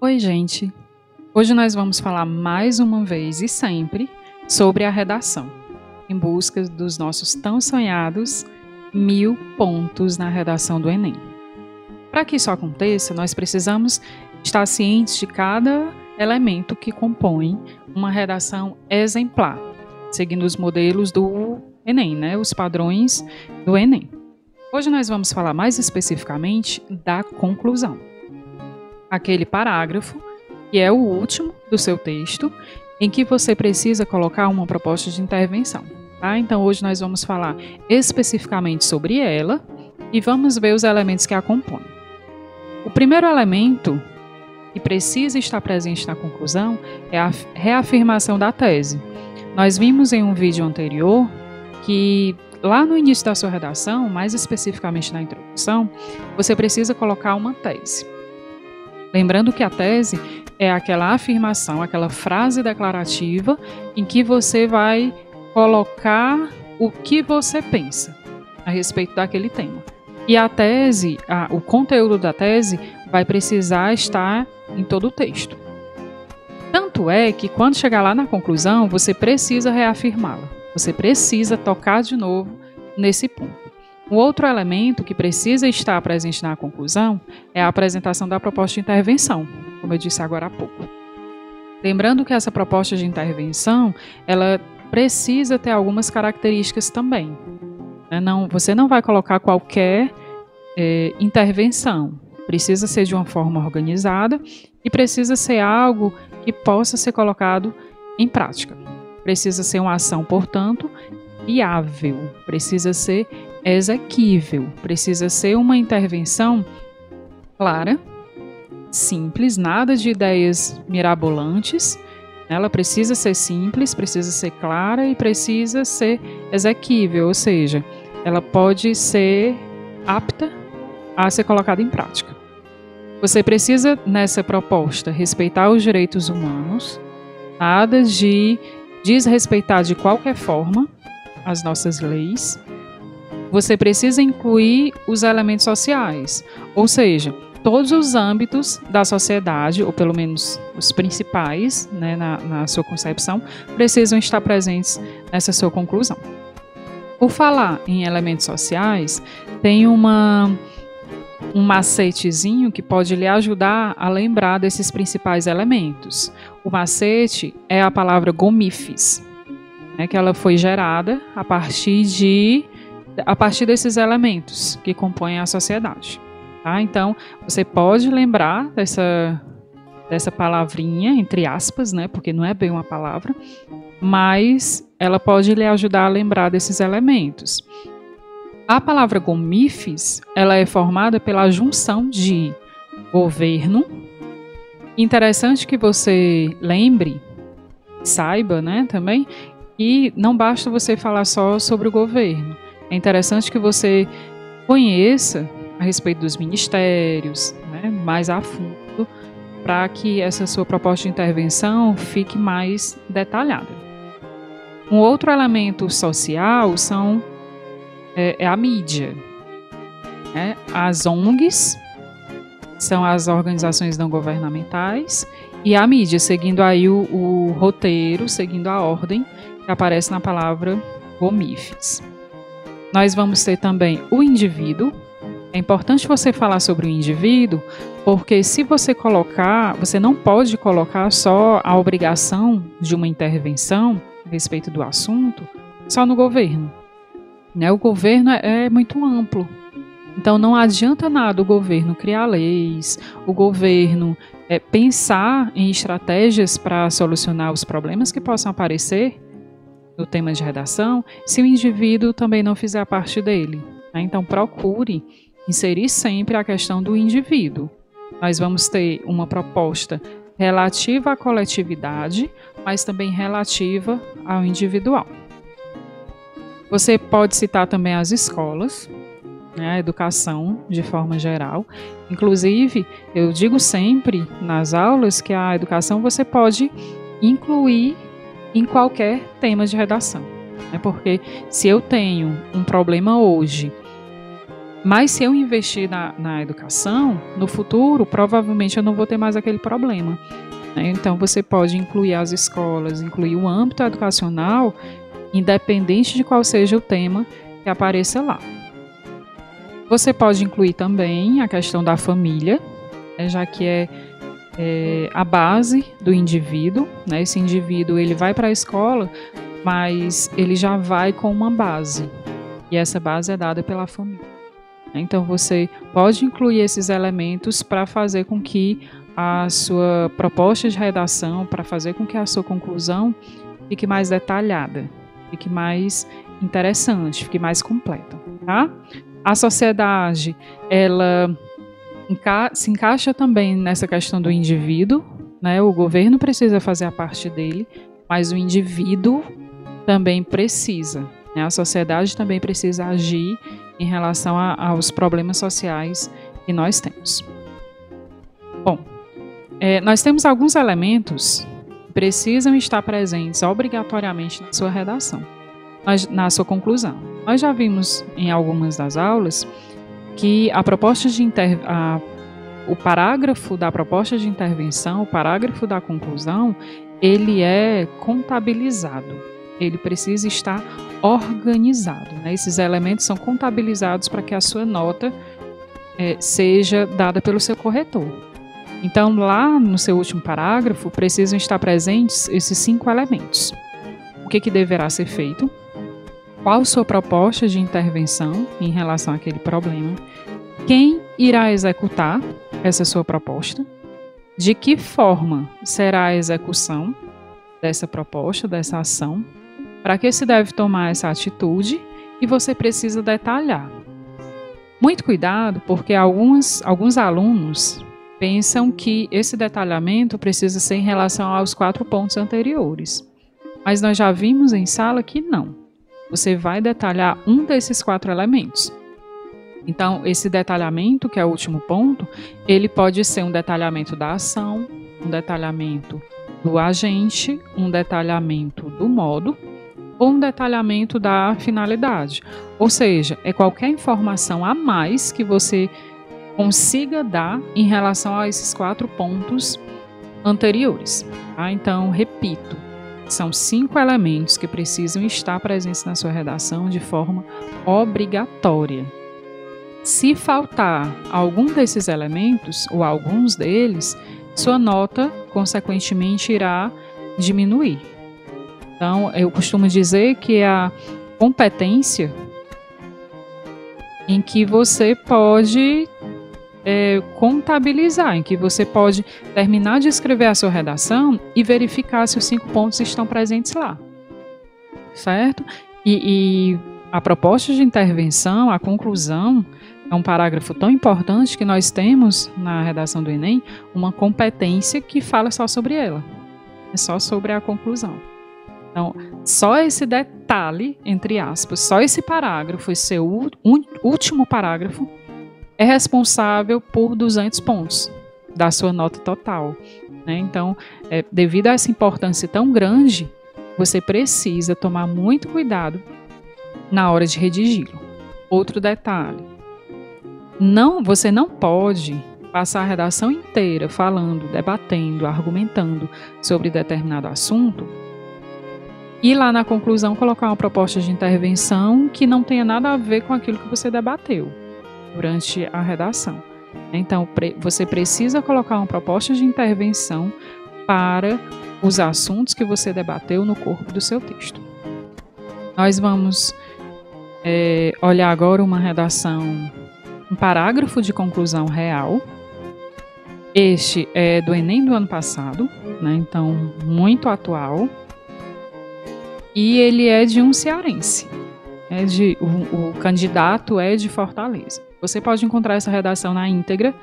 Oi, gente! Hoje nós vamos falar mais uma vez e sempre sobre a redação, em busca dos nossos tão sonhados 1000 pontos na redação do Enem. Para que isso aconteça, nós precisamos estar cientes de cada elemento que compõe uma redação exemplar, seguindo os modelos do Enem, os padrões do Enem. Hoje nós vamos falar mais especificamente da conclusão. Aquele parágrafo que é o último do seu texto, em que você precisa colocar uma proposta de intervenção. Tá? Então hoje nós vamos falar especificamente sobre ela e vamos ver os elementos que a compõem. O primeiro elemento que precisa estar presente na conclusão é a reafirmação da tese. Nós vimos em um vídeo anterior que lá no início da sua redação, mais especificamente na introdução, você precisa colocar uma tese. Lembrando que a tese é aquela afirmação, aquela frase declarativa em que você vai colocar o que você pensa a respeito daquele tema. E a tese, o conteúdo da tese vai precisar estar em todo o texto. Tanto é que quando chegar lá na conclusão, você precisa reafirmá-la. Você precisa tocar de novo nesse ponto. O outro elemento que precisa estar presente na conclusão é a apresentação da proposta de intervenção, como eu disse agora há pouco. Lembrando que essa proposta de intervenção, ela precisa ter algumas características também. Você não vai colocar qualquer intervenção. Precisa ser de uma forma organizada e precisa ser algo que possa ser colocado em prática. Precisa ser uma ação, portanto, viável. Precisa ser exequível. Precisa ser uma intervenção clara, simples, nada de ideias mirabolantes. Ela precisa ser simples, precisa ser clara e precisa ser exequível, ou seja, ela pode ser apta a ser colocada em prática. Você precisa, nessa proposta, respeitar os direitos humanos, nada de desrespeitar de qualquer forma as nossas leis. Você precisa incluir os elementos sociais, ou seja, todos os âmbitos da sociedade, ou pelo menos os principais, na sua concepção, precisam estar presentes nessa sua conclusão. Por falar em elementos sociais, tem um macetezinho que pode lhe ajudar a lembrar desses principais elementos. O macete é a palavra gomifes, que ela foi gerada a partir desses elementos que compõem a sociedade. Tá? Então, você pode lembrar dessa palavrinha, entre aspas, porque não é bem uma palavra, mas ela pode lhe ajudar a lembrar desses elementos. A palavra gomifes, ela é formada pela junção de governo. Interessante que você lembre, saiba, também, e não basta você falar só sobre o governo. É interessante que você conheça a respeito dos ministérios, mais a fundo, para que essa sua proposta de intervenção fique mais detalhada. Um outro elemento social é a mídia. As ONGs são as organizações não governamentais e a mídia, seguindo aí o roteiro, seguindo a ordem que aparece na palavra gomifes. Nós vamos ter também o indivíduo. É importante você falar sobre o indivíduo, porque se você não pode colocar só a obrigação de uma intervenção a respeito do assunto só no governo. O governo é muito amplo. Então não adianta nada o governo criar leis, o governo pensar em estratégias para solucionar os problemas que possam aparecer no tema de redação, se o indivíduo também não fizer parte dele. Então procure inserir sempre a questão do indivíduo. Nós vamos ter uma proposta relativa à coletividade, mas também relativa ao individual. Você pode citar também as escolas, a educação de forma geral. Inclusive, eu digo sempre nas aulas que a educação você pode incluir em qualquer tema de redação. Porque se eu tenho um problema hoje Mas se eu investir na educação, no futuro, provavelmente eu não vou ter mais aquele problema, né? Então, você pode incluir as escolas, incluir o âmbito educacional, independente de qual seja o tema que apareça lá. Você pode incluir também a questão da família, né, já que é a base do indivíduo, né? Esse indivíduo ele vai para a escola, mas ele já vai com uma base, e essa base é dada pela família. Então, você pode incluir esses elementos para fazer com que a sua proposta de redação, para fazer com que a sua conclusão fique mais detalhada, fique mais interessante, fique mais completa, tá? A sociedade, ela se encaixa também nessa questão do indivíduo, né? O governo precisa fazer a parte dele, mas o indivíduo também precisa, né? A sociedade também precisa agir em relação aos problemas sociais que nós temos. Bom, nós temos alguns elementos que precisam estar presentes obrigatoriamente na sua redação, na sua conclusão. Nós já vimos em algumas das aulas que o parágrafo da proposta de intervenção, o parágrafo da conclusão, ele é contabilizado. Ele precisa estar organizado, né? Esses elementos são contabilizados para que a sua nota seja dada pelo seu corretor. Então, lá no seu último parágrafo, precisam estar presentes esses 5 elementos. O que deverá ser feito? Qual a sua proposta de intervenção em relação àquele problema? Quem irá executar essa sua proposta? De que forma será a execução dessa proposta, dessa ação? Para que se deve tomar essa atitude? E você precisa detalhar. Muito cuidado, porque alguns alunos pensam que esse detalhamento precisa ser em relação aos 4 pontos anteriores. Mas nós já vimos em sala que não. Você vai detalhar um desses 4 elementos. Então, esse detalhamento, que é o último ponto, ele pode ser um detalhamento da ação, um detalhamento do agente, um detalhamento do modo, ou um detalhamento da finalidade. Ou seja, é qualquer informação a mais que você consiga dar em relação a esses 4 pontos anteriores. Tá? Então, repito, são 5 elementos que precisam estar presentes na sua redação de forma obrigatória. Se faltar algum desses elementos, ou alguns deles, sua nota, consequentemente, irá diminuir. Então, eu costumo dizer que a competência em que você pode contabilizar, em que você pode terminar de escrever a sua redação e verificar se os 5 pontos estão presentes lá, certo? E a proposta de intervenção, a conclusão, é um parágrafo tão importante que nós temos na redação do Enem uma competência que fala só sobre ela, é só sobre a conclusão. Então, só esse detalhe, entre aspas, só esse parágrafo, esse seu último parágrafo, é responsável por 200 pontos da sua nota total, né? Então, devido a essa importância tão grande, você precisa tomar muito cuidado na hora de redigi-lo. Outro detalhe, você não pode passar a redação inteira falando, debatendo, argumentando sobre determinado assunto e lá na conclusão colocar uma proposta de intervenção que não tenha nada a ver com aquilo que você debateu durante a redação. Então, você precisa colocar uma proposta de intervenção para os assuntos que você debateu no corpo do seu texto. Nós vamos olhar agora uma redação, um parágrafo de conclusão real. Este é do Enem do ano passado, né? Então, muito atual. E ele é de um cearense. O candidato é de Fortaleza. Você pode encontrar essa redação na íntegra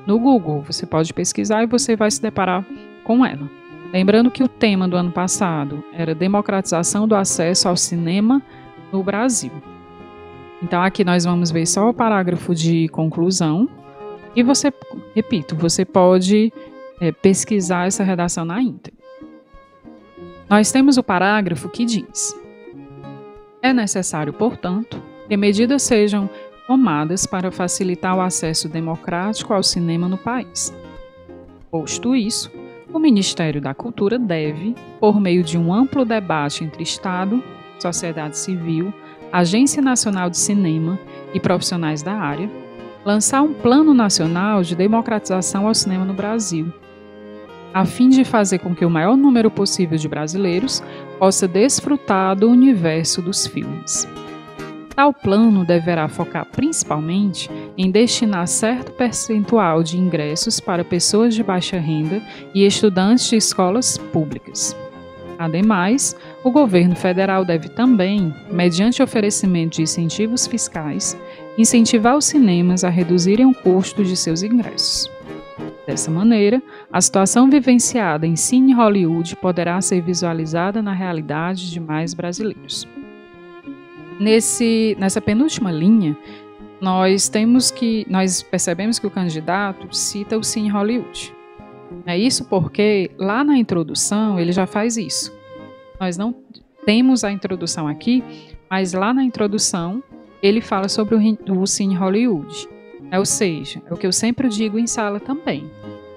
no Google. Você pode pesquisar e você vai se deparar com ela. Lembrando que o tema do ano passado era democratização do acesso ao cinema no Brasil. Então aqui nós vamos ver só o parágrafo de conclusão. E você pode pesquisar essa redação na íntegra. Nós temos o parágrafo que diz: é necessário, portanto, que medidas sejam tomadas para facilitar o acesso democrático ao cinema no país. Posto isso, o Ministério da Cultura deve, por meio de um amplo debate entre Estado, sociedade civil, Agência Nacional de Cinema e profissionais da área, lançar um plano nacional de democratização ao cinema no Brasil, a fim de fazer com que o maior número possível de brasileiros possa desfrutar do universo dos filmes. Tal plano deverá focar principalmente em destinar certo percentual de ingressos para pessoas de baixa renda e estudantes de escolas públicas. Ademais, o governo federal deve também, mediante oferecimento de incentivos fiscais, incentivar os cinemas a reduzirem o custo de seus ingressos. Dessa maneira, a situação vivenciada em Cine Hollywood poderá ser visualizada na realidade de mais brasileiros. Nessa penúltima linha, nós percebemos que o candidato cita o Cine Hollywood. É isso porque lá na introdução ele já faz isso. Nós não temos a introdução aqui, mas lá na introdução ele fala sobre o Cine Hollywood. Ou seja, é o que eu sempre digo em sala também.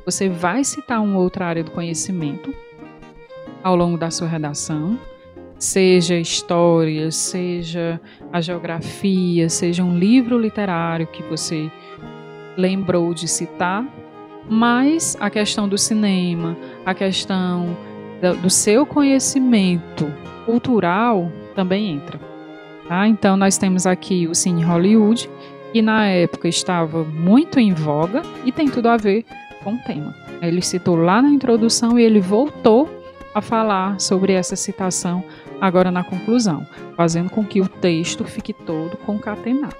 Você vai citar uma outra área do conhecimento ao longo da sua redação, seja história, seja a geografia, seja um livro literário que você lembrou de citar, mas a questão do cinema, a questão do seu conhecimento cultural também entra. Tá? Então, nós temos aqui o Cine Hollywood, que na época estava muito em voga e tem tudo a ver com o tema. Ele citou lá na introdução e ele voltou a falar sobre essa citação agora na conclusão, fazendo com que o texto fique todo concatenado.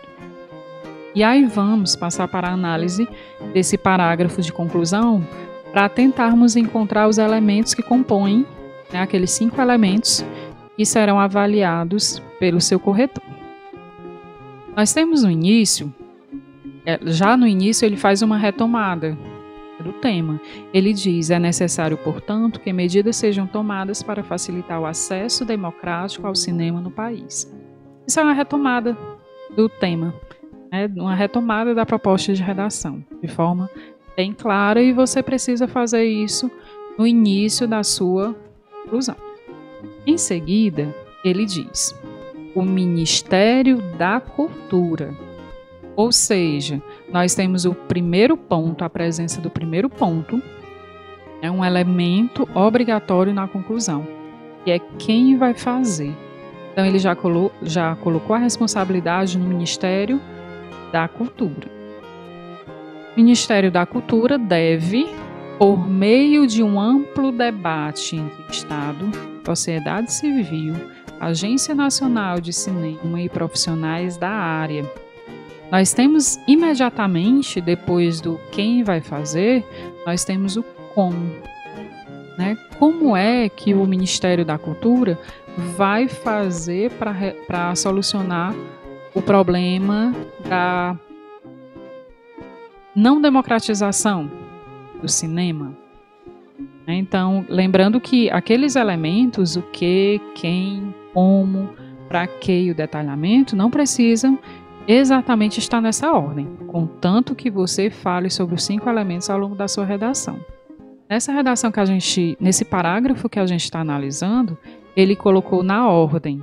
E aí vamos passar para a análise desse parágrafo de conclusão para tentarmos encontrar os elementos que compõem, aqueles 5 elementos que serão avaliados pelo seu corretor. Nós temos no início, já no início ele faz uma retomada do tema. Ele diz: é necessário, portanto, que medidas sejam tomadas para facilitar o acesso democrático ao cinema no país. Isso é uma retomada do tema, uma retomada da proposta de redação, de forma bem clara, e você precisa fazer isso no início da sua conclusão. Em seguida, ele diz: o Ministério da Cultura. Ou seja, nós temos o primeiro ponto, a presença do primeiro ponto, é um elemento obrigatório na conclusão, que é quem vai fazer. Então, ele já colocou a responsabilidade no Ministério da Cultura. O Ministério da Cultura deve, por meio de um amplo debate entre Estado, sociedade civil, Agência Nacional de Cinema e profissionais da área. Nós temos imediatamente, depois do quem vai fazer, nós temos o como. Como é que o Ministério da Cultura vai fazer para solucionar o problema da não democratização do cinema? Então, lembrando que aqueles elementos, o que, quem, como, para que e o detalhamento, não precisam exatamente estar nessa ordem, contanto que você fale sobre os 5 elementos ao longo da sua redação. Nessa redação nesse parágrafo que a gente está analisando, ele colocou na ordem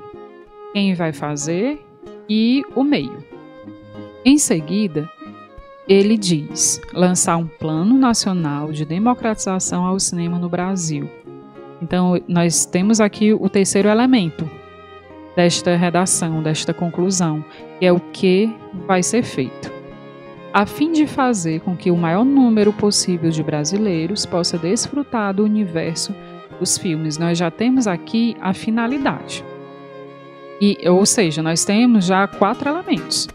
quem vai fazer e o meio. Em seguida, ele diz: lançar um plano nacional de democratização ao cinema no Brasil. Então, nós temos aqui o terceiro elemento desta redação, desta conclusão, que é o que vai ser feito, a fim de fazer com que o maior número possível de brasileiros possa desfrutar do universo dos filmes. Nós já temos aqui a finalidade. Ou seja, nós temos já 4 elementos,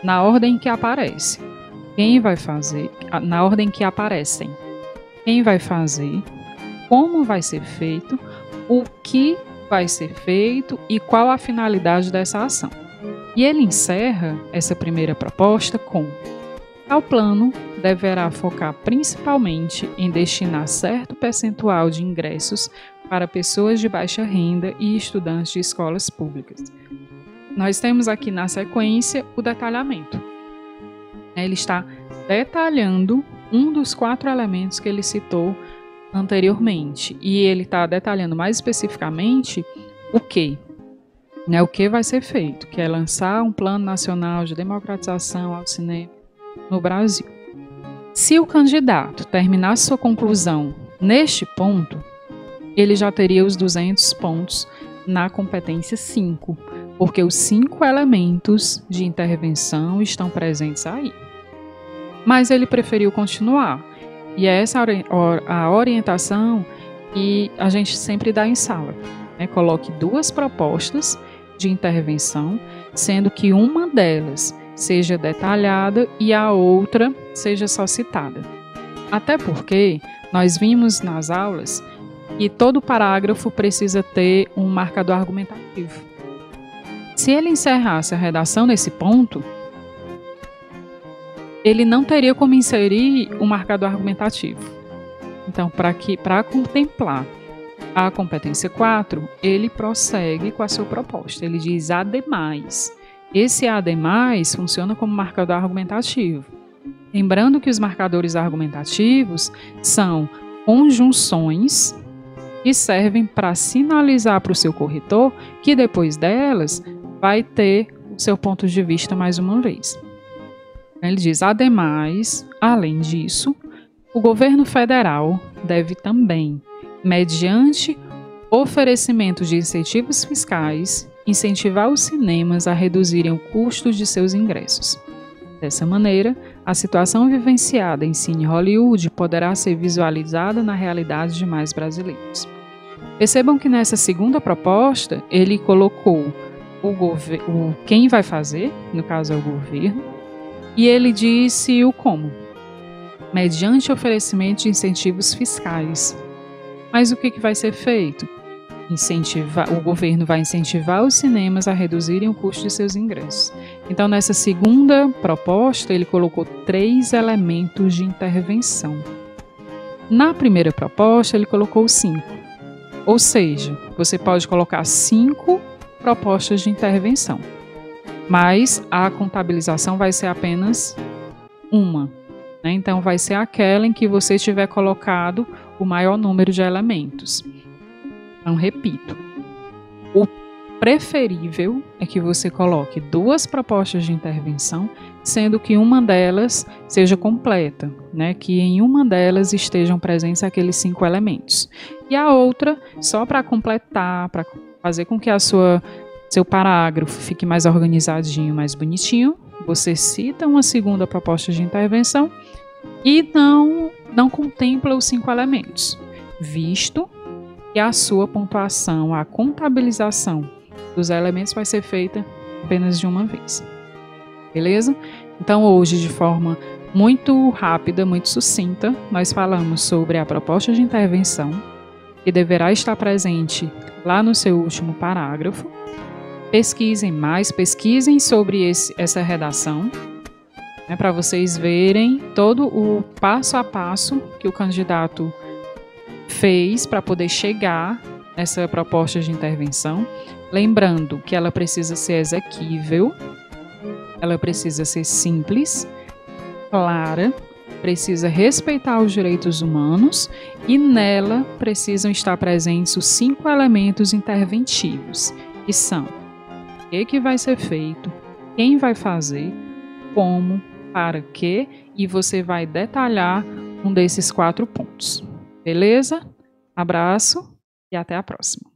na ordem que aparece. Quem vai fazer, na ordem que aparecem. Quem vai fazer, como vai ser feito, o que vai ser feito e qual a finalidade dessa ação. E ele encerra essa primeira proposta com: tal plano deverá focar principalmente em destinar certo percentual de ingressos para pessoas de baixa renda e estudantes de escolas públicas. Nós temos aqui na sequência o detalhamento. Ele está detalhando um dos 4 elementos que ele citou anteriormente. E ele está detalhando mais especificamente o que? O que vai ser feito, que é lançar um plano nacional de democratização ao cinema no Brasil. Se o candidato terminar sua conclusão neste ponto, ele já teria os 200 pontos na competência 5, porque os 5 elementos de intervenção estão presentes aí. Mas ele preferiu continuar, e é essa a orientação que a gente sempre dá em sala. Coloque 2 propostas de intervenção, sendo que uma delas seja detalhada e a outra seja só citada. Até porque nós vimos nas aulas que todo parágrafo precisa ter um marcador argumentativo. Se ele encerrasse a redação nesse ponto, ele não teria como inserir um marcador argumentativo. Então, para contemplar a competência 4, ele prossegue com a sua proposta. Ele diz ademais. Esse ademais funciona como marcador argumentativo. Lembrando que os marcadores argumentativos são conjunções que servem para sinalizar para o seu corretor que depois delas vai ter o seu ponto de vista mais uma vez. Ele diz, ademais, além disso, o governo federal deve também, mediante oferecimento de incentivos fiscais, incentivar os cinemas a reduzirem o custo de seus ingressos. Dessa maneira, a situação vivenciada em Cine Hollywood poderá ser visualizada na realidade de mais brasileiros. Percebam que nessa segunda proposta, ele colocou quem vai fazer, no caso é o governo, e ele disse o como, mediante oferecimento de incentivos fiscais. Mas o que vai ser feito? O governo vai incentivar os cinemas a reduzirem o custo de seus ingressos. Então, nessa segunda proposta, ele colocou 3 elementos de intervenção. Na primeira proposta, ele colocou 5. Ou seja, você pode colocar 5 propostas de intervenção, mas a contabilização vai ser apenas uma. Então, vai ser aquela em que você tiver colocado o maior número de elementos. Então, repito, o preferível é que você coloque 2 propostas de intervenção, sendo que uma delas seja completa, que em uma delas estejam presentes aqueles 5 elementos. E a outra, só para completar, para fazer com que seu parágrafo fique mais organizadinho, mais bonitinho, você cita uma segunda proposta de intervenção e não contempla os 5 elementos, visto que a sua pontuação, a contabilização dos elementos vai ser feita apenas de uma vez. Beleza? Então, hoje, de forma muito rápida, muito sucinta, nós falamos sobre a proposta de intervenção, que deverá estar presente lá no seu último parágrafo. Pesquisem mais, pesquisem sobre essa redação, para vocês verem todo o passo a passo que o candidato fez para poder chegar nessa proposta de intervenção. Lembrando que ela precisa ser exequível, ela precisa ser simples, clara, precisa respeitar os direitos humanos e nela precisam estar presentes os 5 elementos interventivos, que são o que vai ser feito, quem vai fazer, como, para quê, e você vai detalhar um desses 4 pontos. Beleza? Abraço e até a próxima.